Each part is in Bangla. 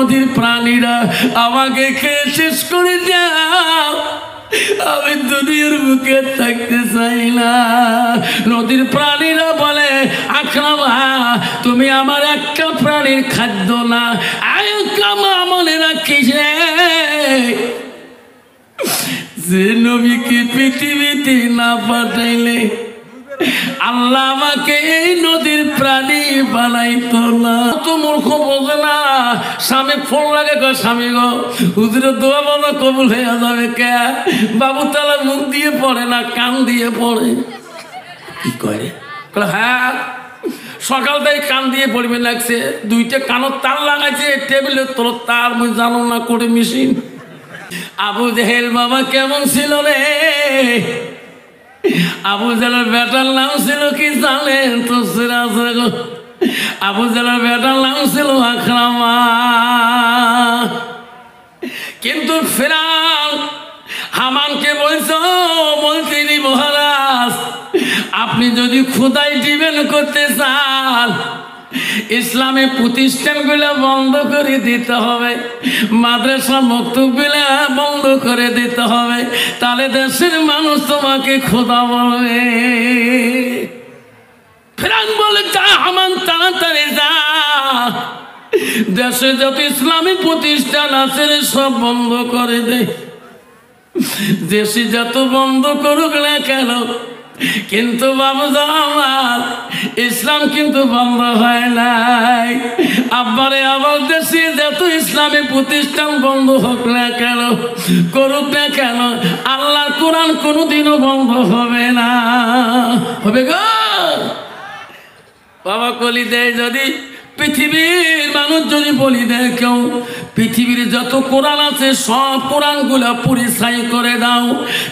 নদীর প্রাণীরা আমাকে খেয়ে শেষ করে দাও, আমি দুনিয়ার বুকে থাকতে চাই না। নদীর প্রাণীরা বলে আকরামা তুমি আমার একটা প্রাণীর খাদ্য না। আকরামা মনে রাখিস যে নবীকে পৃথিবীতে না পাঠাইলে আল্লাহ আমাকে এই নদীর প্রাণী বানাইতো না। তো মূর্খ বোঝে না, স্বামী ফোন লাগে গো, স্বামী গো হুজুরের দোয়া বলা কবুল হয়ে যাবে কে? বাবু তালা মুখ দিয়ে পড়ে না, কান দিয়ে পড়ে। কি করে? হ্যাঁ সকাল থেকে কান দিয়ে পড়বে লাগছে, দুইটা কানের তার লাগাইছে টেবিলের তোর তার মুই জানো না করে মেশিন। আবু জেহেল বাবা কেমন ছিল রে? আবু জেহেলের বেটার নাম ছিল কি জানেন? তো আবু জেহেলের বেটার নাম ছিল আকরামা। কিন্তু ফিরআউন হামানকে বলছিনি মহারাজ আপনি যদি খোদাই জীবন করতে চান ইসলামী প্রতিষ্ঠানগুলো বন্ধ করে দিতে হবে, মাদ্রাসা মক্তবগুলো বন্ধ করে দিতে হবে, তাহলে দেশের মানুষ তোমাকে খোদা বলবে। ফিরআউন বলে যা হামান তাড়াতাড়ি যা, দেশে যত ইসলামী প্রতিষ্ঠান আছে সব বন্ধ করে দে। দেশে যত বন্ধ করুক না কেন, কিন্তু বাবু আমার ইসলাম কিন্তু বন্ধ হয় নাই। আব্বারে আমার দেশে যত ইসলামী প্রতিষ্ঠান বন্ধ হোক না কেন, করুক না কেন, আল্লাহর কোরআন কোনোদিনও বন্ধ হবে না। হবে গো বাবা কলি দেয় যদি পৃথিবীর মানুষ যদি বলি দেয় কেউ পৃথিবীর যত কোরআন আছে সব কোরআনগুলা পরিচয় করে দাও।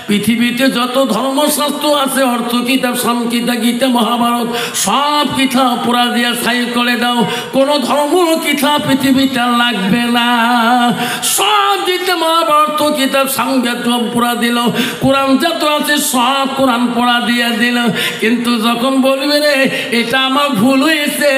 পৃথিবীতে যত ধর্মশাস্ত্র আছে অর্থ কিতাব, সংকিতা, গীতা, মহাভারত সব কিতাব পুরা দিয়ে ছাই করে দাও। কোনো ধর্ম কিতাব পৃথিবীটা লাগবে না, সব দিতে মহাভারত কিতাব সংজ্ঞাত পুরা দিল। কোরআন যত আছে সব কোরআন পড়া দিয়ে দিল। কিন্তু যখন বলবে রে এটা আমার ভুল হয়েছে,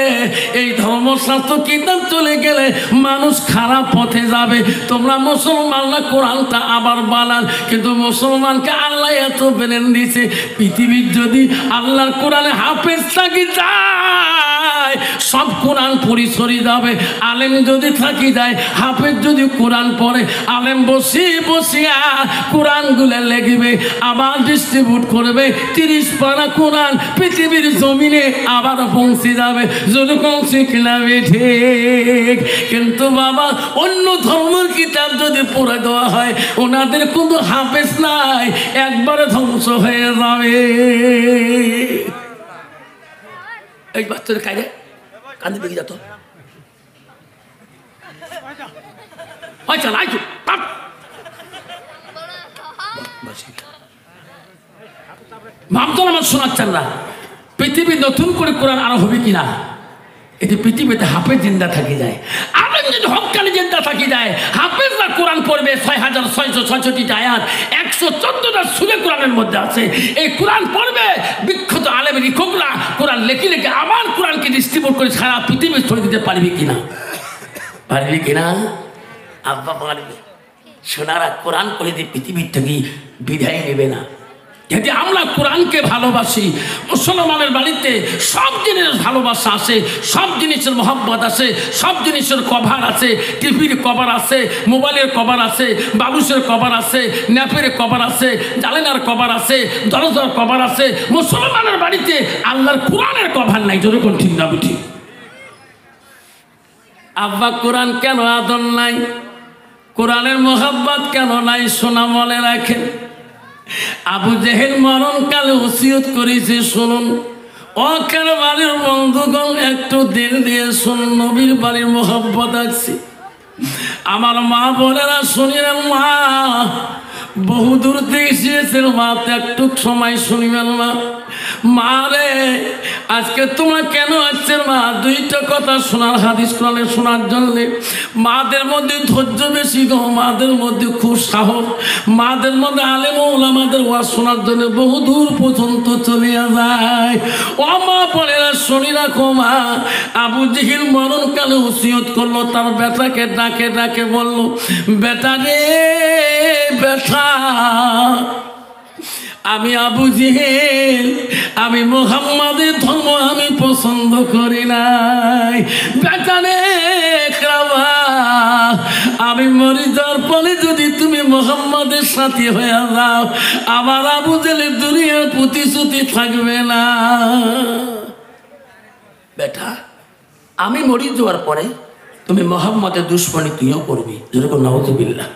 এই ধর্মশাস্ত্র কিতাব চলে গেলে মানুষ খারাপ পথে যাবে, তোমরা মুসলমানরা কোরআনটা আবার বানান। কিন্তু মুসলমানকে আল্লাহ এত ব্রেন দিছে, পৃথিবীর যদি আল্লাহর কোরআনে হাফেজ থাকি যায় সব কোরআন পরিসরি যাবে। আলেম যদি থাকি যায়, হাফেজ যদি কোরআন পড়ে, আলেম বসিয়া কোরআনগুলো লেগবে, আবার ডিস্ট্রিবিউট করবে। 30 পারা কোরআন পৃথিবীর জমিনে আবার পৌঁছে যাবে। যদি পৌঁছে কিনাবে ঠিক, কিন্তু বাবা অন্য ধর্মের কিতাব যদি পড়ে দেওয়া হয় ওনাদের কোনো হাফেজ নাই, একবারে ধ্বংস হয়ে যাবে। এই বাচ্চাদের কাজে কান্দে বেগে যেত ভাবতো আমার শোনাচ্ছেন না। পৃথিবী নতুন করে কোরআন আরো হবে কিনা, এটি পৃথিবীতে হাফেজ জিন্দা থাকি যায়। আলেম যদি হক্কানি জিন্দা থাকি যায়, হাফেজরা কোরআন পড়বে 6666টি আয়াত, 114টা সূরা কোরআনের মধ্যে আছে। এই কোরআন পড়বে বিখ্যাত আলেম লেখকরা কোরআন লেখে আবার কোরআনকে ডিস্ট্রিবিউট করে সারা পৃথিবী ছড়িয়ে দিতে পারবে কিনা? পারবে কিনা? আব্বা পারবে। সোনারা কোরআন করে দিয়ে পৃথিবীর থেকে বিদায় নেবে না। যদি আমরা কোরআনকে ভালোবাসি, মুসলমানের বাড়িতে সব জিনিসের ভালোবাসা আছে, সব জিনিসের মহব্বত আছে, সব জিনিসের কভার আছে, টিভির কভার আছে, মোবাইলের কভার আছে, বাবুসের কভার আছে, ন্যাপের কভার আছে, জালেনার কভার আছে, দরজার কভার আছে। মুসলমানের বাড়িতে আল্লাহর কোরআনের কভার নাই। যেরকম ঠিক না বুঝি আব্বা কোরআন কেন আদর নাই, কোরআনের মহব্বত কেন নাই? সোনা মনে রাখেন, আবু জেহেল মরণকালে ওসিয়ত করেছে শুনুন, অকার বাড়ির বন্ধুগণ একটু দিল দিয়ে শুনুন, নবীর বাড়ির মোহাব্বত আছে। আমার মা বোনেরা শুনিলেন, মা বহু দূর থেকে এসেছেন, মা একটু সময় শুনিবেন না। মা রে আজকে তোমরা কেন আসছেন মা? দুইটা কথা শোনার, হাদিস কোরআনে শোনার জন্যে। মাদের মধ্যে ধৈর্য বেশি গো, মাদের মধ্যে খুব সাহস, মাদের মধ্যে আলেম ওলামাদের ওয়াজ শোনার জন্য বহু দূর পর্যন্ত চলে যায়। ও মা পড়েরা শুনি রাখো মা, আবু জেহেল মরণকালে ওসিয়ত করলো, তার বেটাকে ডাকে ডাকে বলল, বেটা রে বেটা, আমি আবু জেহেল, আমি মুহাম্মাদের ধর্ম আমি পছন্দ করি নাই। বেটা রে আমি মরি যাওয়ার পরে যদি তুমি মুহাম্মাদের সাথী হয়ে যাও, আমার আবু জেহেলের দুনিয়ার প্রতিশ্রুতি থাকবে না। বেটা আমি মরি যাওয়ার পরে তুমি মুহাম্মাদের দুশমনী তুইও করবি, যেরকম নাউযুবিল্লাহ।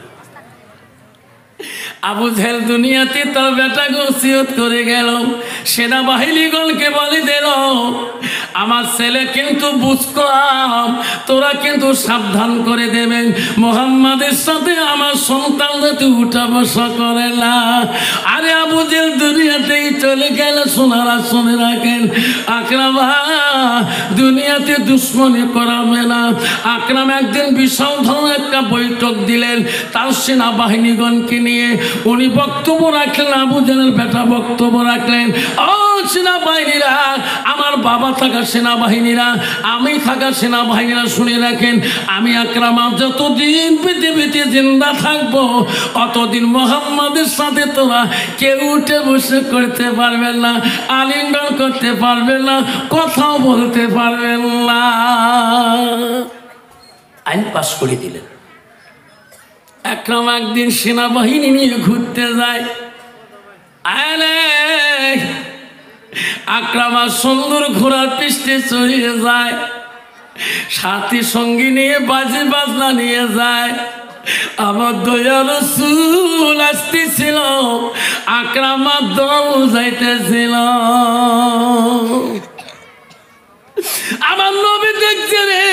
আবু জেহেল দুনিয়াতে তার বেটাকে ওসিয়ত করে গেল, সেনাবাহিনীগণকে বলে দিল, আমার ছেলে কিন্তু বুঝকম, তোরা কিন্তু সাবধান করে দেবেন, মুহাম্মাদের সাথে আমার সন্তান যাতে উঠা বসা করে না। আরে আবু জেহেল দুনিয়াতেই চলে গেল। সোনারা শুনে রাখেন, আকরামা দুনিয়াতে দুশ্মনী করাবে না। আকরাম একদিন বিশাল ধরনের একটা বৈঠক দিলেন তার সেনাবাহিনীগণকে নিয়ে। উনি বক্তব্য রাখলেন, আবু জেহেলের বেটা বক্তব্য রাখলেন, ও সেনাবাহিনীরা, আমার বাবা থাকা সেনাবাহিনীরা, আমি থাকা সেনাবাহিনীরা শুনে রাখেন, আমি আকরামা যতদিন পৃথিবীতে জিন্দা থাকবো অতদিন মুহাম্মাদের সাথে তোরা কেউ উঠে বসে করতে পারবেন না, আলিঙ্গন করতে পারবেন না, কথাও বলতে পারবেন না। আইন পাশ করে দিলেন। আকরাম একদিন সেনাবাহিনী নিয়ে ঘুরতে যায়। আকরাম সুন্দর ঘোড়ার পৃষ্ঠে চড়িয়ে যায়, সাথী সঙ্গী নিয়ে বাজি বাজনা নিয়ে যায়। আমার দয়া রাসূল আসতেছিল, আকরাম দল যাইতেছিল। আমার নবী দেখছে রে,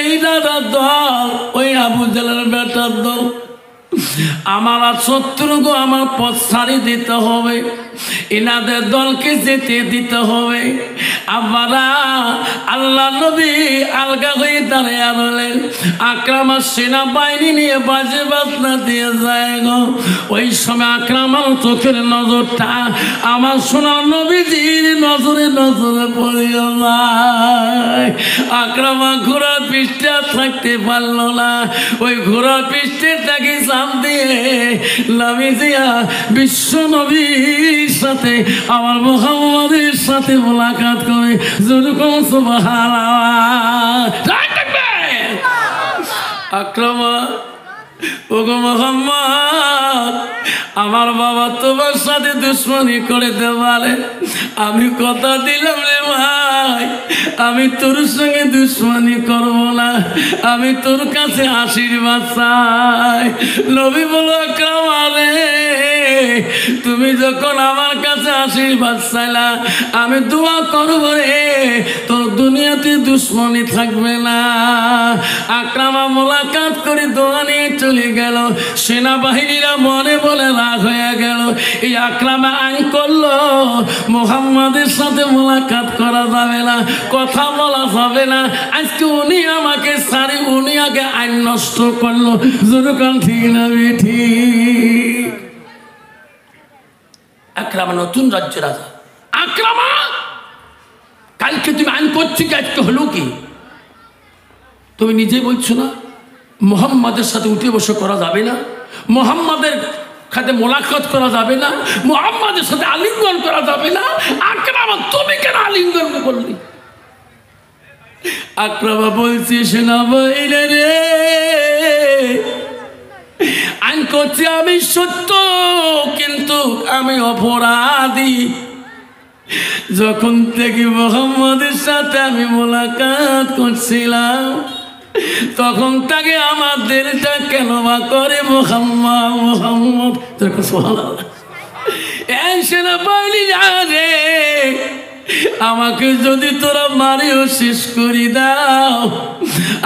এই দাদার দল ওই আবু জেহেলের বেটার দল, আমার আর শত্রুগো আমার পথ ছাড়ি দিতে হবে, এনাদের দলকে যেতে দিতে হবে। আমরা আল্লাহ নবী আলগা হয়ে দাঁড়িয়ে রইলেন। আকরাম সেনাবাহিনী নিয়ে বাজে বাজনা দিয়ে যায় গো। ওই সময় আকরামের চোখের নজরটা আমার সোনার নবীজির নজরে নজরে পড়িয়া যায়। আকরাম ঘোড়ার পৃষ্ঠে থাকতে পারল না, ওই ঘোড়ার পৃষ্ঠে তাকে চাপ দিয়ে নামে দিয়া বিশ্ব নবীর সাথে আমার মুহাম্মাদের সাথে মোলাকাত করে। যেরকম সুবহানাল্লাহ। আকরাম ওগো মুহাম্মদ, আমার বাবা তোমার সাথে দুশ্মনী করতে পারে, আমি কথা দিলাম রে ভাই, আমি তোর সঙ্গে দুশ্মনী করব না, আমি তোর কাছে আশীর্বাদ চাই। নবী বলল, আকরাম রে তুমি যখন আমার কাছে আশীর্বাদ চাইলা, আমি দোয়া করব রে তোর দুনিয়াতে দুশ্মনী থাকবে না। আকরাম মোলাকাত করে দোয়া নিয়ে চলে গেল। সেনাবাহিনীরা মনে বলে রাগ হয়ে গেল, এই আকরাম আইন করলো মুহাম্মাদের সাথে মোলাকাত করা যাবে না, কথা বলা যাবে না। আজকে উনি আমাকে সারি, উনি আগে আইন নষ্ট করলো। যেরকম ঠিক না ঠিক? আকরাম নতুন রাজ্য রাজা। আকরাম কালকে তুমি আইন করছো কি, আজকে হলো কি? তুমি নিজে বলছো না মুহাম্মাদের সাথে উঠে বসে করা যাবে না, মুহাম্মাদের সাথে মোলাকাত করা যাবে না, মুহাম্মাদের সাথে আলিঙ্গন করা যাবে না। আকরাম তুমি কেন আলিঙ্গন করলি? আকরাম বলছি, সেনাবাহিনী রে আইন করছি আমি সত্য, কিন্তু আমি অপরাধী। যখন থেকে মুহাম্মাদের সাথে আমি মোলাকাত করছিলাম, তখন তাকে আমাদেরটা কেন বা করে মুহাম্মদ মুহাম্মদ। সুবহানাল্লাহ। এই সেনাবাহিনী রে, আমাকে যদি তোরা মারিও শেষ করি দাও,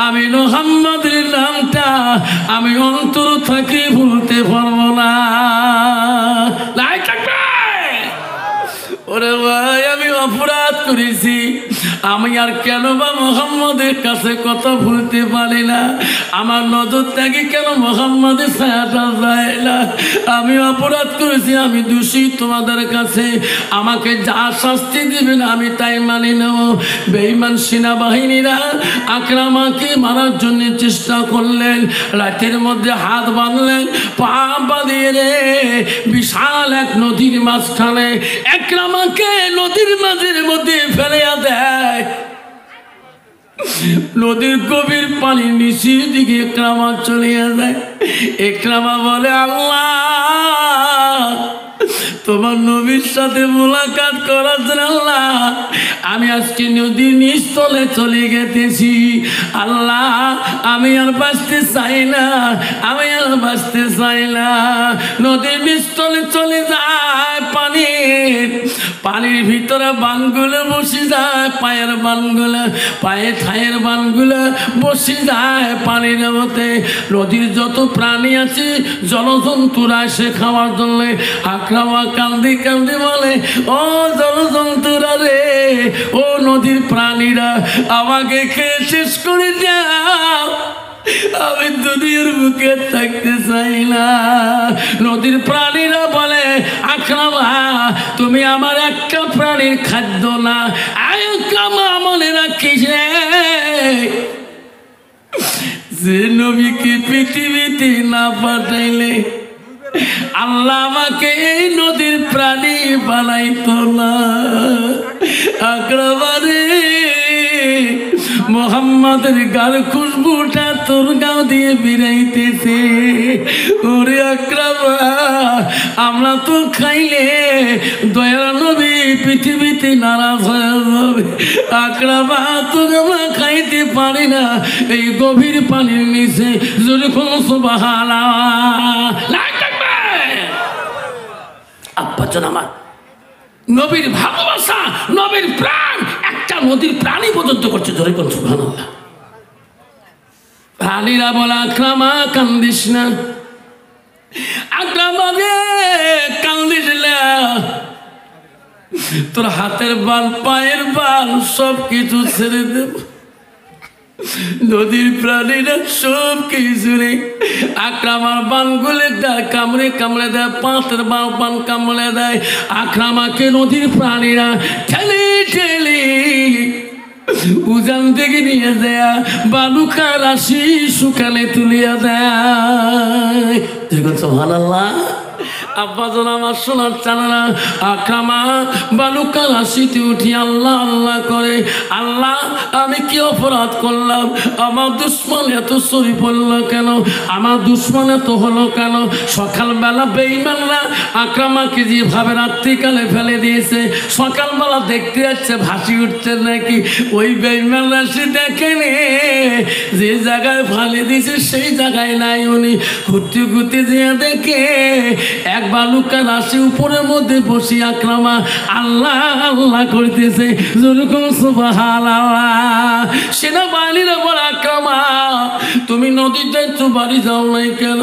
আমি মুহাম্মাদের নামটা আমি অন্তর থেকে ভুলতে পারবো না। ও ওরে ভাই আমি অপরাধ করেছি, আমি আর কেন বা মুহাম্মদের কাছে কথা ভুলতে পারি না, আমার নজর থেকে কেন মুহাম্মদের ছায়াটা যায় না, আমি অপরাধ করেছি, আমি দোষী তোমাদের কাছে, আমাকে যা শাস্তি দিবেন আমি তাই মানি নেব। বেঈমান সেনাবাহিনীরা আকরামাকে মারার জন্য চেষ্টা করলেন, রাতের মধ্যে হাত বাঁধলেন, পা বাঁধিয়ে রে বিশাল এক নদীর মাঝখানে একরামাকে নদীর মাঝের মধ্যে ফেলে দেয়। নদীর গভীর পানি নিচের দিকে একরামা চলিয়ে যায়। একরামা বলে, আল্লাহ তোমার নবীর সাথে মোলাকাত করার জন্য আল্লাহ আমি আজকে নদীর নিচতলে চলে গেতেছি, আল্লাহ আমি আর বাঁচতে চাই না, আমি আর বাঁচতে চাই না। নদীর নিচতলে চলে যায়, পানির ভিতরে বানগুলো বসে যায়, পায়ের বানগুলো, পায়ে ঠায়ের বানগুলো বসে যায় পানির মধ্যে। নদীর যত প্রাণী আছে জলজন্তুরা এসে খাওয়ার জন্য আকরামা কান্দি কান্দি বলে, ও জলজন্তুরা রে, ও নদীর প্রাণীরা আমাকে খেয়ে শেষ করে দাও, আমি দুনিয়ার বুকে থাকতে চাই না। নদীর প্রাণীরা বলে, আকরামা তুমি আমার একটা প্রাণীর খাদ্য না, আকরামা মনে রাখিস যে নবীকে পৃথিবীতে না পাঠাইলে আল্লাহ আমাকে এই নদীর প্রাণী বানাইতো না। আকরামা রে, মোহাম্মদের গাল খুশবুটা তোর গাও দিয়ে বিরাইতেছে। ওরে আকরামা আমরা তো খাইলে দয়ার নবী পৃথিবীতে নারাজ হয়ে যাবে, আকরামা তোকে আমরা খাইতে পারি না এই গভীর পানির নিচে। যদি কোনো সুবহানাল্লাহ আব্বাজান আমার নবীর ভালোবাসা, নবীর প্রাণ একটা নদীর প্রাণী পর্যন্ত করছে। ধরে কোন সুবহানাল্লাহ। প্রাণীরা বলে, আকরামা কান্দিস না, আকরামা রে কান্দিস না, তোর হাতের বাল পায়ের বাল সব কিছু ছেড়ে দেব। নদীর প্রাণীরা সব কিছু রে আকরামার বানগুলে দেয়, কামড়ে কামড়ে দেয়, পাঁচের বান কামড়ে দেয়। আকরামাকে নদীর প্রাণীরা ঠেলে ঠেলে উজান থেকে নিয়ে দেয়া বালুকা রাশি সুখানে তুলিয়া দেয়। সুবহানাল্লাহ। আব্বাজান আমার সোনার চালানা আকরামা বালুকা রাশিতে উঠি আল্লাহ আল্লাহ করে, আল্লাহ আমি কি অপরাধ করলাম, আমার দুশ্মন এত সরি পড়লো কেন, আমার দুশ্মন এত হলো কেন। সকালবেলা বেঈমানরা আকরামাকে যেভাবে রাত্রিকালে ফেলে দিয়েছে, সকালবেলা দেখতে যাচ্ছে ভাসি উঠছে নাকি, ওই বেঈমানরা সে দেখেনি যে জায়গায় ফালে দিয়েছে সেই জায়গায় নাই। উনি ঘুরতে ঘুরতে যেয়ে দেখে এক বালুকা রাশি উপরের মধ্যে বসে আকরামা আল্লাহ আল্লাহ করতেছে। যেরকম সুবহানাল্লাহ। সেনাবাহিনীরা বলে, আকরামা তুমি নদীতে একটু বাড়ি যাও নাই কেন?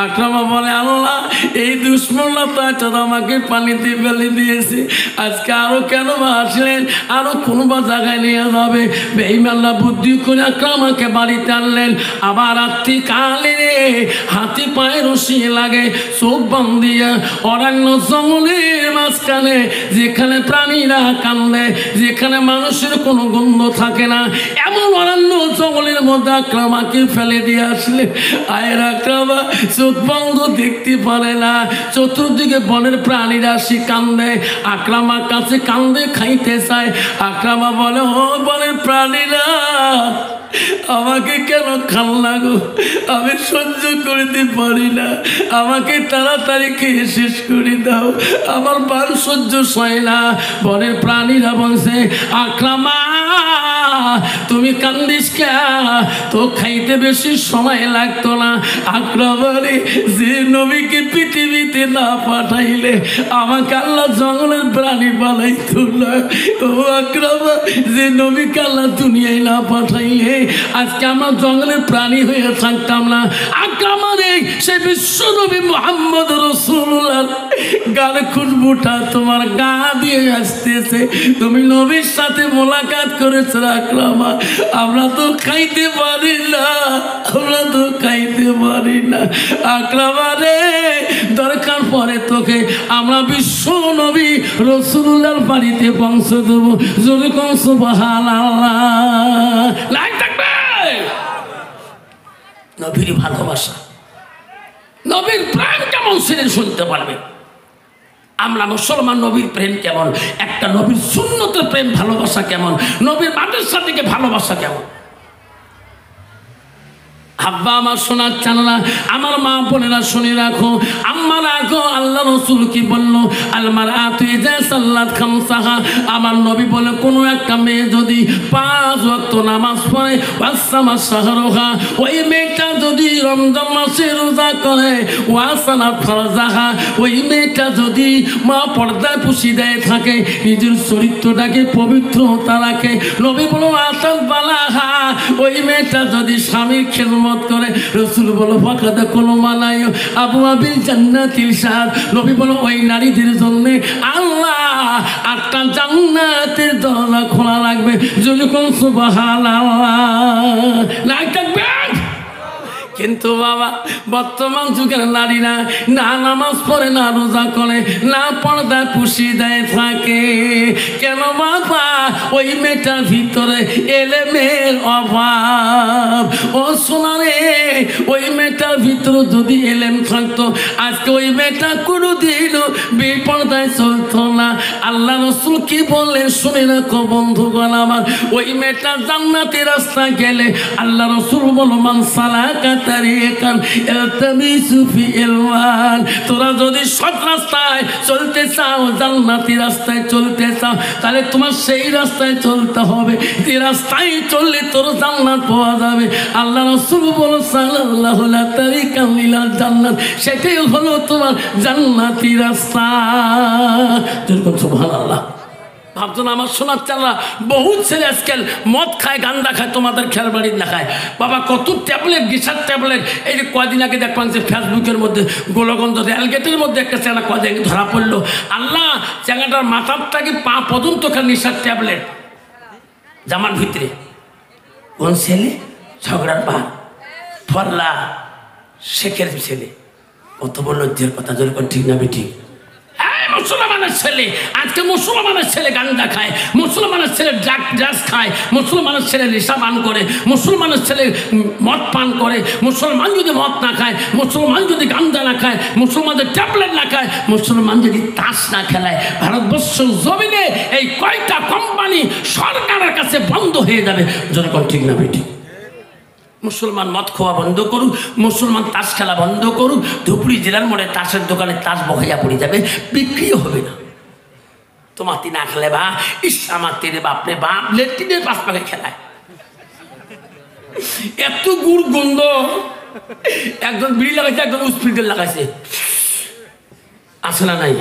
আকরামা বলে, আল্লাহ এই দুশ্মনরা তো আমাকে পানিতে ফেলে দিয়েছে, আজকে আরো কেন বা আসলেন, আরো কোনো বা জায়গায় নিয়ে যাবে। বেঈমানরা বুদ্ধি করে আকরামাকে বাড়িতে আনলেন। আবার রাত্রিকালে হাতে পায়ে রশি লাগে, চোখ বান্ধিয়া অরণ্য জঙ্গলের মাঝখানে যেখানে প্রাণীরা কান্দে, যেখানে মানুষের কোনো গন্ধ থাকে না, এমন অরণ্য জঙ্গলের মধ্যে আকরামাকে ফেলে দিয়ে আসলে আয়ের আকরামা চোখ বন্ধ দেখতে পারে না। চতুর্দিকে বনের প্রাণীরা সে কান্দে, আকরামার কাছে কান্দে খাইতে চায়। আকরামা বলে, ও বনের প্রাণীরা আমাকে কেন খান লাগো, আমি সহ্য করতে পারি না, আমাকে তাড়াতাড়ি খেয়ে শেষ করে দাও, আমার বাল সহ্য হয় না। বনের প্রাণীরা বলছে, আকরামা তুমি কান্দিস কে, তো খাইতে বেশি সময় লাগতো না। আকরাম বলে যে নবীকে পৃথিবীতে না পাঠাইলে আমাকে আল্লাহ জঙ্গলের প্রাণী বানাইতো না। ও আকরাম, যে নবীকে আল্লাহ দুনিয়ায় না পাঠাইলে আজকে আমরা জঙ্গলের প্রাণী হয়ে থাকতাম না। আকরাম সে বিশ্ব নবী মুহাম্মদ রাসূলুল্লাহ গালে খুশবুটা তোমার গা দিয়ে আসতেছে, তুমি নবীর সাথে মোলাকাত করেছো। আকরাম, আমরা তো খাইতে পারি না, আমরা তো খাইতে পারি না। আকরাম রে, দরকার পরে তোকে আমরা বিশ্ব নবী রাসূলুল্লাহর বাড়িতে পৌঁছে দেবো। জোরে কোন সুবহানাল্লাহ। লাইক থাকবে নবীর ভালোবাসা, নবীর প্রেম কেমন সেটা শুনতে পারবে। আমরা মুসলমান, নবীর প্রেম কেমন, একটা নবীর সুন্নতের প্রেম ভালোবাসা কেমন, নবীর মাদ্রাসা থেকে ভালোবাসা কেমন। আব্বা আমার শোনার চান না, আমার মা বোনেরা শুনে রাখো, আমার রাখো। আল্লাহ রসুল কি বললো, আলমার আতুই যে সাল্লাত খামসাহা, আমার নবী বলে কোনো একটা মেয়ে যদি 5 ওয়াক্ত নামাজ পড়ে, ওয়াসামা শাহরুহা, ওই মেয়েটা যদি রমজান মাসে রোজা করে, ওয়াসানা ফরজাহা, ওই মেয়েটা যদি মা পর্দায় পুষিদায় থাকে, নিজের চরিত্রটাকে পবিত্রতা রাখে, নবী বলো আতাল বালাহা, ওই মেয়েটা যদি স্বামীর খেদমত করে, রাসূল বলো ফাকাদা কোনো মানায় আবু আবিল জান্নাতিল সাদ, নবী বলো ওই নারীদের জন্য আল্লাহ 8টা জান্নাতের দরজা খোলা রাখবে। যদি কোন সুবহানাল্লাহ। লাইক থাকবে। কিন্তু বাবা, বর্তমান যুগের নারীরা না নামাজ পড়ে, না রোজা করে, না পর্দা পুষিদায় থাকে। কেন বাবা? ওই মেয়েটার ভিতরে এলেমের অভাব। ও সোনারে, ওই মেয়েটার ভিতরে যদি এলেম থাকতো, আজকে ওই মেয়েটা কোনোদিনও বেপর্দায় চলতো না। আল্লাহ রসুল কি বললেন শুনে রাখো বন্ধুগণ আমার, ওই মেয়েটা জান্নাতের রাস্তা গেলে আল্লাহ রসুল বলো মান সালাকা তোরা যদি সৎ রাস্তায় চলতে চাও, জান্নাতি রাস্তায় চলতে চাও, তাহলে তোমার সেই রাস্তায় চলতে হবে যে রাস্তায় চললে তোর জান্নাত পাওয়া যাবে। আল্লাহ রাসূল বলো সাল্লাল্লাহু আলাইহি তারিকাল ইলাল জান্নাত, সেটাই হলো তোমার জান্নাতি রাস্তা। সুবহানাল্লাহ। ভাবছো না আমার সোনার চালা বহুত ছেলে আজকাল মদ খায়, গান্দা খায়, তোমাদের খেয়াল বাড়ির না খায়। বাবা কত ট্যাবলেট, গিসার ট্যাবলেট। এই যে কয়দিন আগে দেখলাম যে ফেসবুকের মধ্যে গোলগঞ্জ রেলগেটের মধ্যে একটা চ্যাংড়া কয়দিন ধরা পড়লো। আল্লাহ, চ্যাংড়াটার মাথারটাকে পা পর্যন্ত খায় নিশার ট্যাবলেট জামার ভিতরে। কোন ছেলে? ঝগড়ার পা ফল্লা শেখের ছেলে। কত বড় লজ্জার কথা, যদি ঠিক না ঠিক। মুসলমানের ছেলে, আজকে মুসলমানের ছেলে গাঞ্জা খায়, মুসলমানের ছেলে ড্রাগস খায়, মুসলমানের ছেলে নেশা পান করে, মুসলমানের ছেলে মদ পান করে। মুসলমান যদি মদ না খায়, মুসলমান যদি গাঞ্জা না খায়, মুসলমানদের ট্যাবলেট না খায়, মুসলমান যদি তাস না খেলায়, ভারতবর্ষের জমিনে এই কয়টা কোম্পানি সরকারের কাছে বন্ধ হয়ে যাবে। জনগণ ঠিক না বেটি? মুসলমান মদ খাওয়া বন্ধ করুক, মুসলমান তাস খেলা বন্ধ করুক, ধুপড়ি জেলার মোড়ে তাসের দোকানে তাস বহাইয়া পড়ে যাবে, বিক্রিও হবে না। তোমার না খেলে বা ইস আমার তেরে বাপরে বাপ, লেট্রিনের 5 পাকে খেলায় এত গুড় গন্ধ। একজন বিড়ি লাগাইছে, একজন স্পিকার লাগাইছে, আসে না নাই?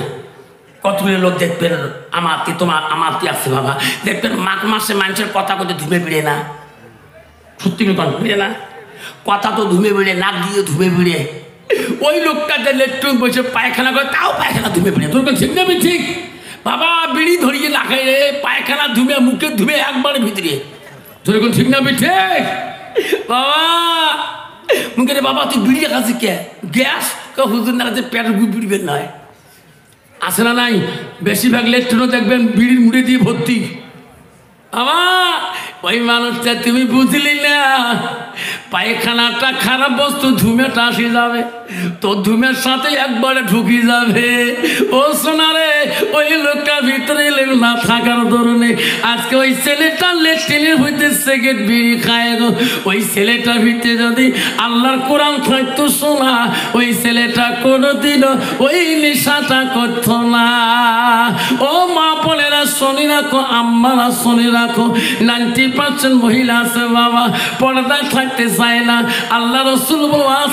কতগুলো লোক দেখবেন আমারটি, তোমার আমারটি আছে বাবা, দেখবেন মাঘ মাসে মানুষের কথা কথা ধুমে বিড়ে না, সত্যি বিড়ে না, কথা তো ধুমে বিড়ে, নাক দিয়ে ধুমে বিড়ে। ওই লোকটা যে লেট্রিন বসে পায়খানা করে, তাও পায়খানা ধুমে বিড়ে। তোর ঠিক না? ঠিক বাবা, বিড়ি ধরিয়ে লাগাই রে, পায়খানা ধুমে, মুখে ধুমে একবারে ভিতরে। তোর ঠিক না? ঠিক বাবা, মুখে রে বাবা তুই বিড়ি খাচ্ছি কে? গ্যাস হুজুর না যে পেটের বিড়িবেন নয়, আসে না নাই? বেশিরভাগ লেট্রিনও দেখবেন বিড়ির মুড়ে দিয়ে ভর্তি। আমার ওই মানুষটা তুমি বুঝলি না, পায়খানাটা খারাপ বস্তু, ধুমেটা আসে যাবে, তো ধুমের সাথে একবারে ঢুকি যাবে। ও সোনারে, ওই লোকটার ভিতরে না থাকার ধরনে আজকে ওই ছেলেটা লেট্রিনের হইতে সিগারেট বিড়ি খায় গো। ওই ছেলেটার ভিতরে যদি আল্লাহর কোরআন থাকতো সোনা, ওই ছেলেটা কোনোদিনও ওই নেশাটা করতো না। ও মা বোনেরা শুনে রাখো, আম্মারা শুনে রাখো, 90% মহিলা আছে বাবা পর্দায় থাকতে চায় না। আল্লাহ রসুল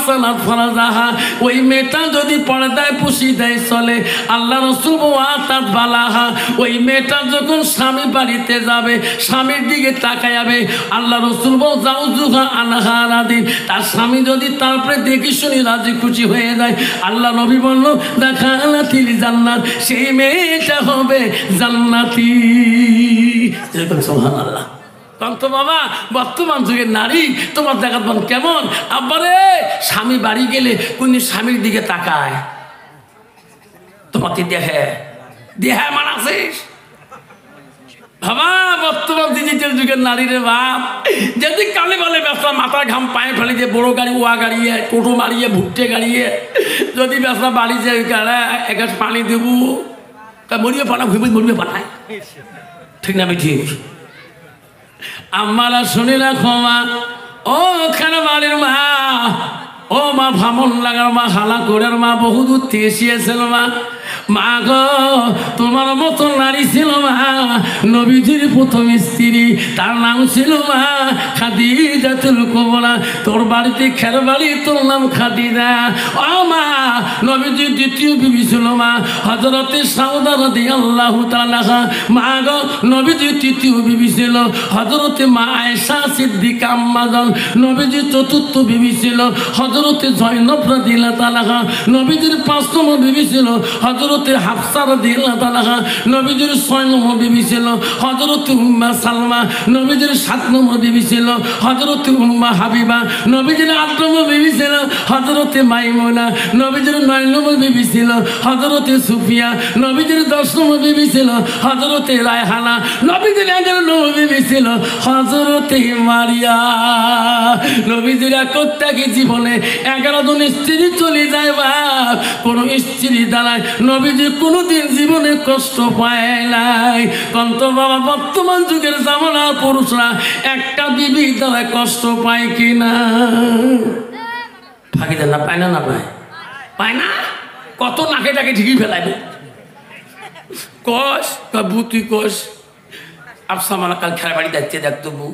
সালাত ফরজাহা, ওই মেয়েটা যদি পর্দায় পুষি দেয় চলে। আল্লাহ রসুল তার বালাহা, ওই মেয়েটা যখন স্বামী বাড়িতে যাবে স্বামীর দিকে তাকায়াবে। আল্লাহ রসুল যাও জুহা আনহারা দিন, তার স্বামী যদি তারপরে দেখি শুনি রাজি খুশি হয়ে যায়, আল্লাহ নবী বলল দেখালাতিল জান্নাত, সেই মেয়েটা হবে জান্নাতি। সুবহানাল্লাহ। তো বাবা বর্তমান যুগের নারী তোমার দেখাত কেমন? আব্বারে স্বামী বাড়ি গেলে কোন স্বামীর দিকে তাকায়, তোমাকে দেখে দেহা মানাছিস বাবা। বর্তমান ডিজিটাল যুগের নারী রে বাপ, যদি কালে বলে ব্যবসা মাথা ঘাম পায়ে ফেলে দিয়ে বড় গাড়ি ওয়া গাড়িয়ে টোটো মারিয়ে ভুট্টে গাড়িয়ে যদি ব্যবসা বাড়ি যায় এক গাছ পানি দেবো মরিয়ে পানা ঘুমিয়ে মরিয়ে পাঠায়, ঠিক না? আমি ঠিক আমারা শুনে রাখো মা, ও ওখানে বাড়ির মা, ও মা ভামন লাগার মা, হালা করের মা, বহু দূর থেকে এসেছিল মা। মা গো তোমার মতো নারী ছিল মা, নবীজির প্রথম স্ত্রী, তার নাম ছিল মা খাদিজাতুল কুবরা। তোর বাড়িতে খের বাড়ি, তোর নাম খাদিজা। ও মা নবীজির দ্বিতীয় বিবি ছিল মা হযরতে সাউদা রাদিয়াল্লাহু তাআলা। মা গো নবীজির তৃতীয় বিবি ছিল হযরতে মা আয়েশা সিদ্দিকা আম্মাজান। নবীজির চতুর্থ বিবি ছিল হযরতে জয়নব রাদিয়াল্লাহু তাআলা। নবীজির পাঁচতম বিবি ছিল হযরতে হাফসা রাদিয়াল্লাহু তাআলা। নবীজির 6 নম্বর বিবি ছিল হযরতে উম্মে সালমা। নবীজির 7 নম্বর বিবি ছিল হযরতে উম্মে হাবিবা। নবীজির 8 নম্বর বিবি ছিল হযরতে মাইমুনা। নবীজির 9 নম্বর বিবি ছিল হযরতে সুফিয়া। নবীজির 10 নম্বর বিবি ছিল হযরতে রায়হানা। নবীজির 11 নম্বর বিবি ছিল হযরতে মারিয়া। নবীজির প্রত্যেক জীবনে 11 জন স্ত্রী চলে যায় বাপ, কোন স্ত্রী দ্বারায় নবীজি কোনোদিন জীবনে কষ্ট পায় নাই। কন্ত বাবা বর্তমান যুগের জামানার পুরুষরা একটা বিবি দ্বারা কষ্ট পায় কিনা? ফাঁকি দেন না, পায় না? না পায়? পায় না? কত নাকে টাকে ঠিকই ফেলাইবে কষ বু, তুই কষ আফসা মানা কাল খেলা বাড়ি যাচ্ছে দেখতো বউ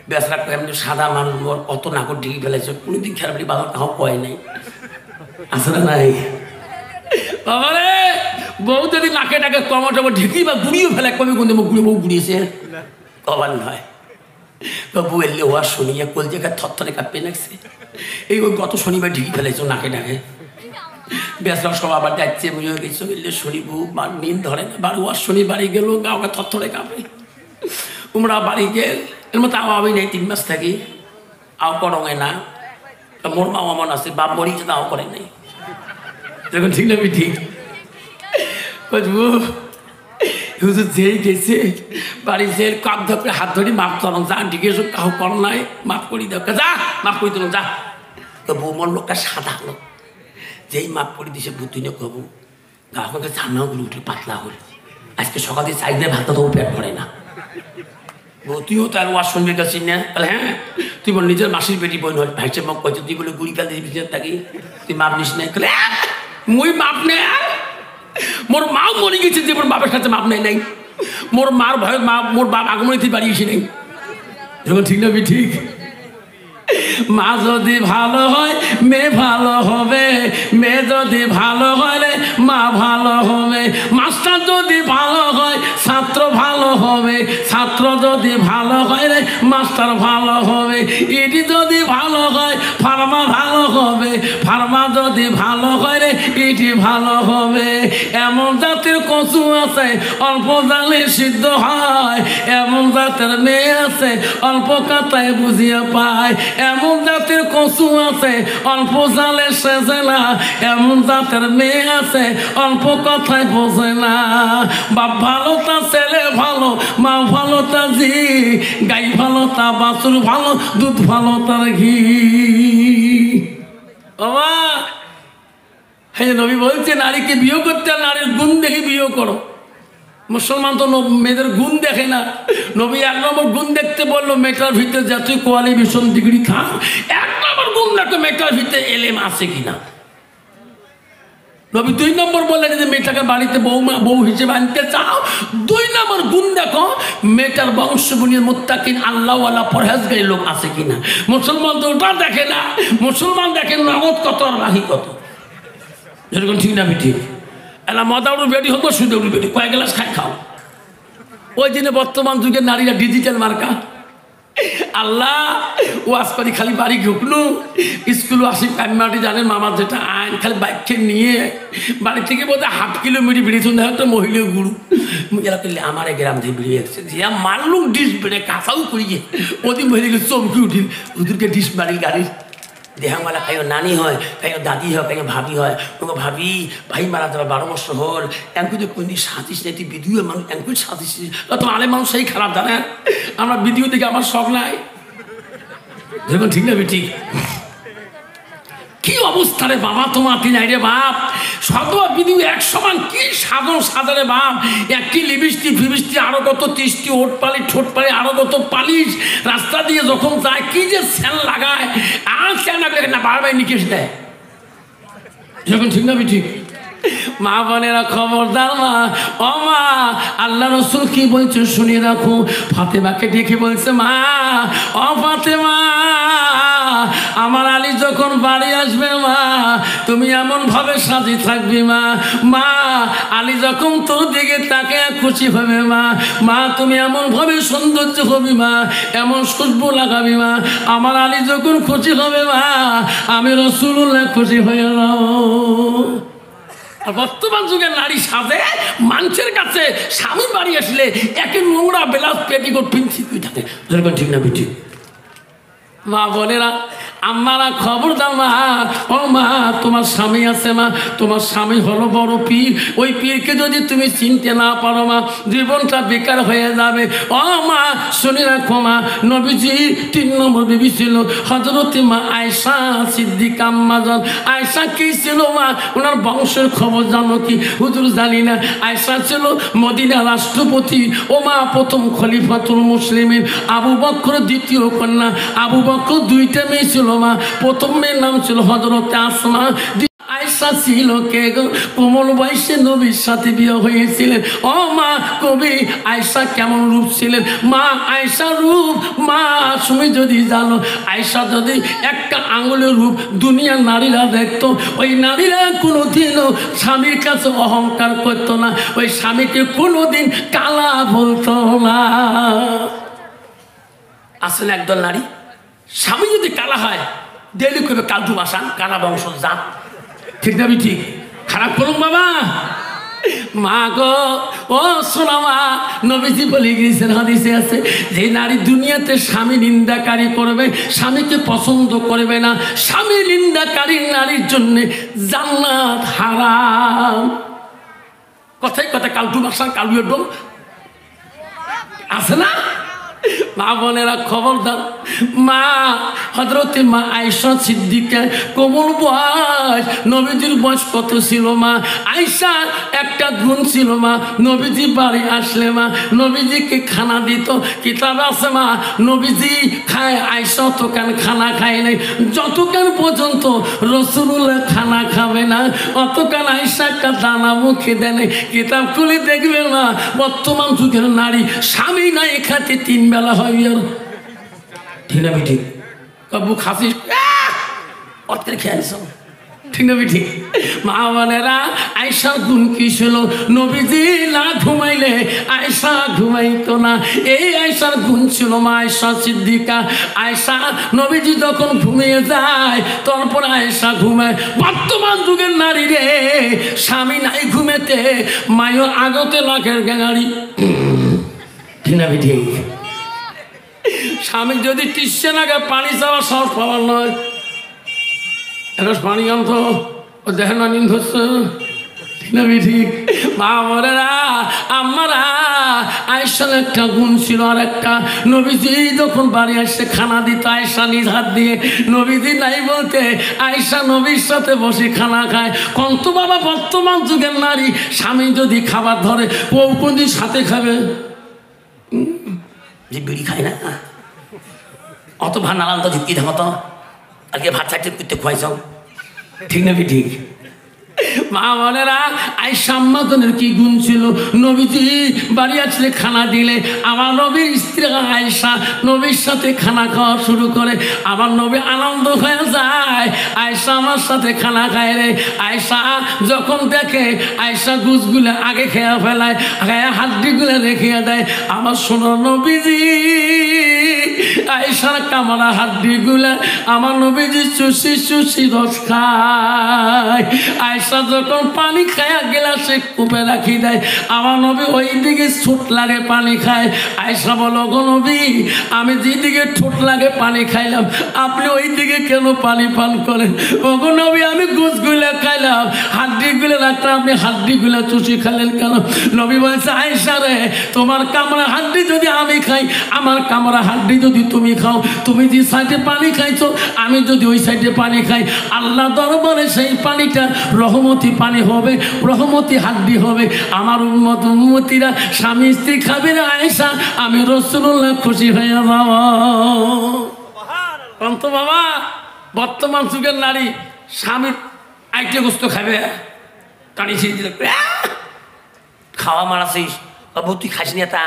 বেসরা এমনি সাদা মানুষ মোর কত নাকর ঢিকি ফেলেছে, কোনোদিন খেলা বাড়ি বাবা কাউ কয় নাই, আসলে নাই বাবা রে। বউ যদি নাকে টাকে কমটমো ঢিকি বা গুড়িও ফেলে, কবে কোন গুড়ি বউ গুড়িয়েছে কবার নয়। বউ এলে ওয়া শুনিয়ে কোল জায়গায় থরথরে কাঁপে লাগছে, এই ওই গত শনিবার ঢিকি ফেলেছ নাকে ডাকে। বেসরা সব আবার যাচ্ছে বুঝে গেছো, এলে শনি বউ নিন ধরে না, বাড়ি ওয়ার শনি বাড়ি গেল গাওকে থরথরে কাঁপে। তোমরা বাড়ি গেল এর মতো আও আমি নাই 3 মাস থাকি, আও করঙে না। মোর মা মন আছে বাপ মরিছে তাও করে নাই, যখন ঠিক না ঠিক বুঝবো। হুজুর যেই গেছে বাড়ি যে কাপ ধরে হাত ধরে মাপ করো, যা ঠিক আছে কাউ কর নাই মাফ করি দাও, যা মাফ করে দিল যা। তো বউ মন লোকটা সাদা হলো, যেই মাফ করে দিছে বুদ্ধিনে কবু গা আমাকে ঝান্নাগুলো উঠে পাতলা হল। আজকে সকালে চাইলে ভাতটা তো পেট ভরে না। তুইও তার ওয়াজ শুনবে গেছিস না? তাহলে হ্যাঁ তুই বল নিজের মাসির বেটি বোন হয় ভাইসে মুখ কয়েছে, তুই বলে গুড়ি কাল দিবি থাকি, তুই মাপ নিস না? মুই মাপ নে, মোর মাও মরে গেছে যে মোর বাপের সাথে মাপ নেই নাই, মোর মার ভয় মা মোর বাপ আগমনে তুই বাড়িয়েছি নাই, এরকম ঠিক না? ঠিক। মা যদি ভালো হয় মেয়ে ভালো হবে, মেয়ে যদি ভালো হয় রে মা ভালো হবে, মাস্টার যদি ভালো হয় ছাত্র ভালো হবে, ছাত্র যদি ভালো হয় রে মাস্টার ভালো হবে, ইডি যদি ভালো হয় ফার্মা ভালো হবে, ফার্মা যদি ভালো হয় রে এটি ভালো হবে। এমন জাতের কচু আছে অল্প জালে সিদ্ধ হয়, এমন জাতের মেয়ে আছে অল্প কথায় বুঝিয়ে পায়, এমন জাতের কচু আছে অল্প জালে সেজে না, এমন জাতের মেয়ে আছে অল্প কথায় বোঝে না। বাপ ভালো তা ছেলে ভালো, মা ভালো তা জি, গাই ভালো তা বাছুর ভালো, দুধ ভালো তার ঘি। বাবা হ্যাঁ, নবী বলছে নারীকে বিয়ে করতে আর নারীর গুণ দেখে বিয়ে করো। মুসলমান তো মেয়েদের গুণ দেখে না। নবী 1 নম্বর গুণ দেখতে বললো, মেয়েটার ভিতরে যতই কোয়ালিফিকেশন ডিগ্রি থাক, 1 নম্বর গুণ দেখো মেয়েটার ভিতরে এলেম আছে কিনা। নবী 2 নম্বর বললেন যে মেয়েটাকে বাড়িতে বউ হিসেবে আনতে চাও, 2 নম্বর গুণ দেখো মেয়েটার বংশগুণের মুত্তাকিন আল্লাহওয়ালা পরহেজগারী লোক আছে কিনা। মুসলমান তো ওটা দেখে না, মুসলমান দেখেন নামত কত আর রাহি কত। যেরকম ঠিক না ঠিক এলা মদাউর বেডি হতো সুদেউর বেডি, কয়েক গ্লাস খাও। ওই দিনে বর্তমান যুগের নারীরা ডিজিটাল মার্কা। আল্লাহ ওয়াজ করি খালি বাড়ি ঢুকলু, স্কুল আসি কান্নাটি জানেন মামার যেটা আইন, খালি বাইককে নিয়ে বাড়ি থেকে বোধহয় 1/2 কিলোমিটার বেরিয়েছে একটা মহিলা গুরু এরা করলে আমার গ্রাম থেকে বেরিয়ে আসছে যে মারলুম ডিস বেড়ে কাঁচাও করিয়ে ওদিন মহিলাকে চমকি উঠিল, ওদেরকে ডিস বাড়ির গাড়ির দেহাওয়ালা কাইও নানি হয়, কাইও দাদি হয়, কাইও ভাবি হয়। ওকে ভাবি ভাই মারা যাবে 12 বছর হল, এমন যে কোনদিন সাথিস নেই তুই বিডিও মানুষ, এমন সাথিস তো আলে মানুষ সেই খারাপ জানেন। আমরা ভিডিও দেখে আমার শখ নাই, দেখুন ঠিক না ঠিক। কি অবস্থা রে বাবা তোমার কি নাই রে বাপ, শত বিধিও 1 সমান কি সাধন সাধারে বাপ। একটি লিপস্টিক ফিবিস্টিক আরো কত 30টি ওট পালি ঠোঁট পালি আরো কত পালিশ, রাস্তা দিয়ে যখন যায় কি যে স্যান লাগায়, আর স্যান লাগলে না বারবার নিকেশ দেয়। যখন ঠিক না ঠিক মা বোনেরা খবরদার মা, ও মা আল্লাহ রসুল কি বলছে শুনে রাখো। ফাতেমাকে ডেকে বলছে মা, ও ফাতেমা আমার আলী যখন বাড়ি আসবে মা তুমি এমন ভাবে সাজি থাকবি মা, মা আলী যখন তোর দিকে তাকে খুশি হবে মা, মা তুমি এমন ভাবে সৌন্দর্য হবি মা, এমন খুশবু লাগাবি মা, আমার আলী যখন খুশি হবে মা আমি রাসূলুল্লাহ খুশি হয়ে যাও। আর বর্তমান যুগের নারী সাজে মানুষের কাছে স্বামী বাড়ি আসলে একে নোংরা ব্লাউজ পেটিকোট পিনছি তুই থাকে, যেরকম ঠিক না ঠিক। মা বোনেরা আমারা খবর দাও মা, ও মা তোমার স্বামী আছে মা, তোমার স্বামী হলো বড় পীর, ওই পীরকে যদি তুমি চিনতে না পারো মা জীবনটা বেকার হয়ে যাবে। ও মা শুনে রাখো মা, নবীজির 3 নম্বর বিবি ছিল হযরতে মা আয়েশা সিদ্দিকা আম্মাজান। আয়েশা কি ছিল মা, ওনার বংশের খবর জানো কি? হুজুর জানি না। আয়েশা ছিল মদিনা রাষ্ট্রপতি, ও মা প্রথম খলিফাতুল মুসলিমিন আবু বকর দ্বিতীয় কন্যা। আবু বকর 2টা মেয়ে ছিল মা, প্রথম মেয়ের নাম ছিল হযরতে আসমা। আয়েশা ছিল কে গো, কোমল বয়সে নবীর সাথে বিয়ে হয়েছিলেন। ও মা কবি আয়েশা কেমন রূপ ছিলেন মা, আয়েশা রূপ মা তুমি যদি জানো, আয়েশা যদি একটা আঙুলের রূপ দুনিয়ার নারীরা দেখতো, ওই নারীরা কোনোদিনও স্বামীর কাছে অহংকার করতো না, ওই স্বামীকে কোনোদিন কালা বলতো না। আসলে একদল নারী স্বামী যদি কালা হয় ডেলি করবে কালটু বাসান, কালা বংশ জাত, ঠিক না ঠিক? খারাপ করুন বাবা মা গো, ও শোনা মা, নবীজি বলে গিয়েছেন হাদিসে আছে যে নারী দুনিয়াতে স্বামী নিন্দাকারী করবে, স্বামীকে পছন্দ করবে না, স্বামী নিন্দাকারী নারীর জন্য জান্নাত হারাম। কথায় কথা কালটু বাসান কালু একদম আছে না। মা বোনেরা খবরদার মা, হযরতে মা আয়েশা সিদ্দিকা কোমল বয়স, নবীজির বয়স কত ছিল মা? আয়েশা একটা গুণ ছিল মা, নবীজি বাড়ি আসলে মা নবীজিকে খানা দিত। কিতাব আছে মা নবীজি খায়, আয়েশা অতকান খানা খায় নাই, যতকান পর্যন্ত রাসূলুল্লাহ খানা খাবে না অতকান আয়েশা একটা দানা মুখে দেয় নাই। কিতাব খুলে দেখবে মা বর্তমান যুগের নারী স্বামী নাই খাতে 3 বেলা হয় আর ঠিক না ঠিক? কবু খাসিস অর্থের খেয়াল ঠিক না ঠিক? মা বোনেরা, আয়েশার গুণ কি ছিল? নবীজি না ঘুমাইলে আয়েশা ঘুমাইতো না। এই আয়েশার গুণ ছিল মা আয়েশা সিদ্দিকা। আয়েশা নবীজি যখন ঘুমিয়ে যায় তারপর আয়েশা ঘুমায়। বর্তমান যুগের নারী রে, স্বামী নাই ঘুমেতে মায়ের আগতে লাখের গাড়ি, ঠিক না ঠিক? স্বামী যদি টিসছে না পানি চাওয়া সব পাওয়ার নয়। একটা পানি আনত ও দেখেন না নিন ধরছে, ঠিক না ঠিক? মা বোনেরা, আমারা আয়েশার একটা গুণ ছিল। আর একটা, নবীজি যখন বাড়ি আসছে খানা দিত আয়েশা নিজ হাত দিয়ে। নবীজি নাই বলতে আয়েশা নবীর সাথে বসে খানা খায়। কন্ত বাবা, বর্তমান যুগের নারী স্বামী যদি খাবার ধরে ও কোন সাথে খাবে, যে বিড়ি খায় না অত ভাত নালাম তো ঝুঁকি থাকো তো আজকে ভাত চাইতে করতে খোয়াইছ, ঠিক না ঠিক? মা বোনেরা, আয়েশা আম্মাদের কি গুণ ছিল? নবীজি বাড়ি আসলে খানা দিলে আমার নবীর স্ত্রী আয়েশা নবীর সাথে খানা খাওয়া শুরু করে। আমার নবী আনন্দ হয়ে যায়, আয়েশা আমার সাথে খানা খায় রে। আয়েশা যখন দেখে আয়েশা গুছগুলো আগে খেয়ে ফেলায়, গায়ে হাড্ডিগুলো রেখে দেয়। আমার শোনো নবীজি আয়েশার কামড়া হাড্ডিগুলা আমার নবীজি চুষি চুষি রস খায়। আয়েশা যখন পানি খায়া গ্লাসে কূপে রাখি দেয়, আমার নবী ওই দিকে ঠোঁট লাগে পানি খায়। আয়েশা বলো, গো নবী, আমি যেদিকে ঠোঁট লাগে পানি খাইলাম আপনি ওই দিকে কেন পানি পান করেন? ও গো নবী, আমি গুছগুলা খাইলাম, হাড্ডিগুলো রাখলাম, আপনি হাড্ডিগুলা চুষি খাইলেন কেন? নবী বলছে, আয়েশা রে, তোমার কামড়া হাড্ডি যদি আমি খাই, আমার কামড়া হাড্ডি যদি তুমি খাও, তুমি যে সাইডে পানি খাইছো আমি যদি ওই সাইডে পানি খাই, আল্লাহ দরবারে সেই পানিটা রহমতি পানি হবে, রহমতি হাড্ডি হবে। আমার উম্মত উম্মতিরা স্বামী স্ত্রী খাবে না আয়েশা, আমি রাসূলুল্লাহ খুশি হয়ে যাব। অন্ত বাবা, বর্তমান যুগের নারী স্বামীর আইটে গোস্ত খাবে, টানি ছিঁড়ে দিলে খাওয়া মারাছিস বাবু, তুই খাস না তা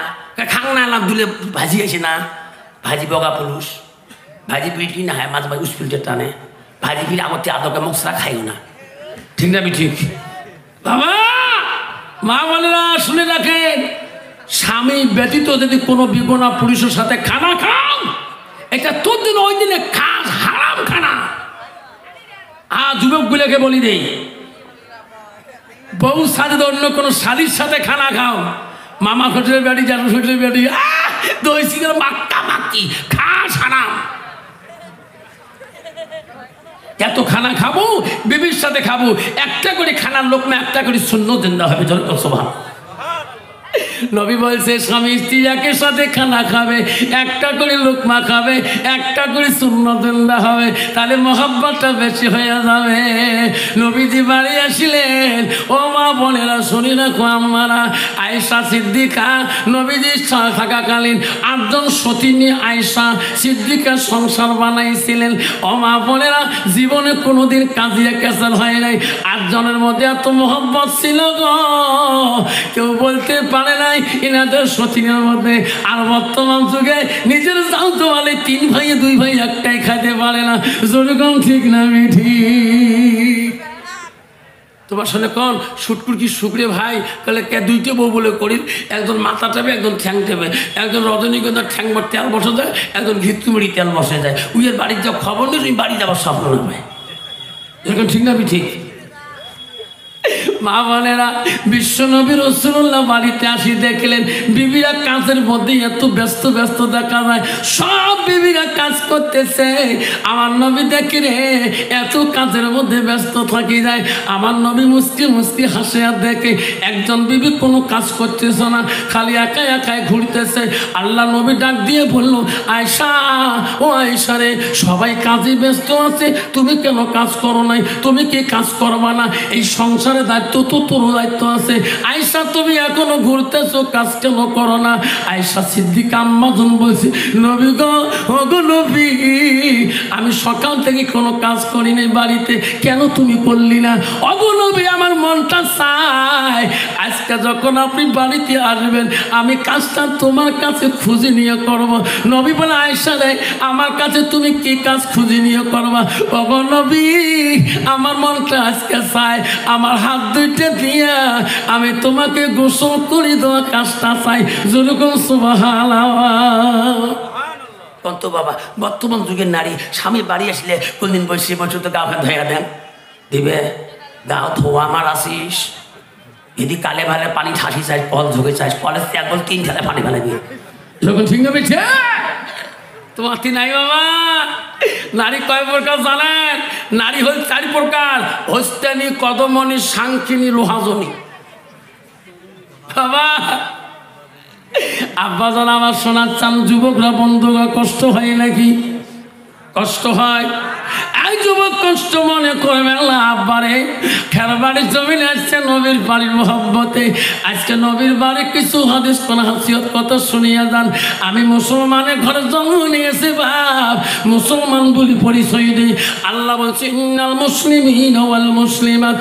খাং না, লাভ দুলে ভাজি আছে না, ভাজি বগা পুলুষ, ভাজি বিটি না হয় মাঝে মাঝে উসপিলটা টানে, ভাজি ফিরে আমার আদকে মশলা খাইও না, ঠিক না ঠিক? বাবা, মা বোনেরা শুনে রাখেন, স্বামী ব্যতীত যদি কোনো বিগনা পুরুষের সাথে খানা খাও, এটা তোর দিন ওই দিনে খাস হারাম খানা। যুবকগুলোকে বলি দেই, বউ সাথে অন্য কোনো শালির সাথে খানা খাও, মামা শ্বশুরের বাড়ি, জানু শ্বশুরের বাড়ি, দই সিগার মাক্কা মাক্কি খাস হারাম। এত খানা খাবো, বিবির সাথে খাবো, একটা করে খানার লোকমা একটা করে সুন্নত দেন হবে, জনসভা। নবী বলছে স্বামী স্ত্রী একের সাথে খানা খাবে, একটা করে লোকমা খাবে, একটা করে সুন্নত দেওয়া হবে, তাহলে মহব্বতটা বেশি হয়ে যাবে। নবীজি বাড়ি আসিলেন, ও মা বোনেরা শুনি রাখো, আমারা আয়েশা সিদ্দিকা নবীজি থাকাকালীন 8 জন সতী নিয়ে আয়েশা সিদ্দিকা সংসার বানাইছিলেন। ও মা বোনেরা, জীবনে কোনোদিন কাজিয়া ক্যাসাল হয় নাই। 8 জনের মধ্যে এত মহব্বত ছিল গো, কেউ বলতে পারে নাই ইনাদের সতীনের মধ্যে। আর বর্তমান যুগে নিজের যাও তো বলে 3 ভাই 2 ভাই একটাই খাইতে পারে না, যেরকম ঠিক না মিঠি? তোমার সঙ্গে কোন সুটকুর কি শুক্রে ভাই তাহলে কে 2টে বউ বলে করিল, একজন মাথা টাবে, একজন ঠ্যাং টেবে, একজন রজনীগন্ধার ঠ্যাং বর তেল বসে যায়, একজন ঘিতুমড়ি তেল বসে যায়। উইয়ের বাড়ির যা খবর নেই, তুমি বাড়ি যাবার স্বপ্ন নেবে, এরকম ঠিক না ঠিক? মা বোনেরা, বিশ্ব নবী রাসূলুল্লাহ বাড়িতে আসি দেখলেন বিবিরা কাজের মধ্যে এত ব্যস্ত ব্যস্ত দেখা যায়, সব বিবিরা কাজ করতেছে। আমার নবী দেখি রে এত কাজের মধ্যে ব্যস্ত থাকি যায়, আমার নবী মুস্কি মুস্কি হাসে আর দেখে একজন বিবি কোনো কাজ করতেছে না, খালি একাই একাই ঘুরতেছে। আল্লাহ নবী ডাক দিয়ে বলল, আয়েশা, ও আয়েশা রে, সবাই কাজে ব্যস্ত আছে, তুমি কেন কাজ করো নাই? তুমি কি কাজ করবা না? এই সংসারে দায়িত্ব দায়িত্ব তো তোর দায়িত্ব আছে। আয়েশা তুমি এখনো ঘুরতেছো, কাজ কেন করো না? আয়েশা সিদ্দিকা আম্মাজান বলছে, নবী গো, ওগো নবী, আমি সকাল থেকে কোনো কাজ করি নাই বাড়িতে, কেন তুমি করলি না? ওগো নবী, আমার মনটা চায় আজকে যখন আপনি বাড়িতে আসবেন আমি কাজটা তোমার কাছে খুঁজে নিয়ে করব। নবী বলে, আয়েশা রে, আমার কাছে তুমি কি কাজ খুঁজে নিয়ে করবা? ওগো নবী, আমার মনটা আজকে চায় আমার হাত দুইটা দিয়া আমি তোমাকে গোসল করে দেওয়া কাজটা চাই। যেরকম সুবহানাল্লাহ। কন্ত বাবা, বর্তমান যুগের নারী স্বামী বাড়ি আসলে কোনদিন বসে বসে তো গা হাত ধোয়া দেন, দিবে গা ধোয়া আমার আসিস, যদি কালে ভালে পানি ঠাসি চাই, কল ঝুঁকে চাই, কলের একবার 3 ঢালে পানি ফেলে দিয়ে যখন ঠিক হবে তোমার নাই বাবা। নারী কয় প্রকার জানেন? নারী হল 4 প্রকার: হস্তানি, কদমনি, সাংখিনী, লোহাজনী। বাবা আব্বা জান আমার শোনার চান, যুবকরা বন্ধুরা কষ্ট হয় নাকি? কষ্ট হয়। এই যুবক কষ্ট মনে করবেন না আব্বারে, খেরবাড়ির জমিনে আসছে নবীর বাড়ির মোহাব্বতে। আজকে নবীর বাড়ি কিছু হাদিস কোন হাসিয়ত কথা শুনিয়া যান। আমি মুসলমানের ঘরে জন্ম নিয়েছি বাপ, মুসলমান বলি পরিচয় দিই। আল্লাহ বলছে, ইন্নাল মুসলিমিনা ওয়াল মুসলিমাত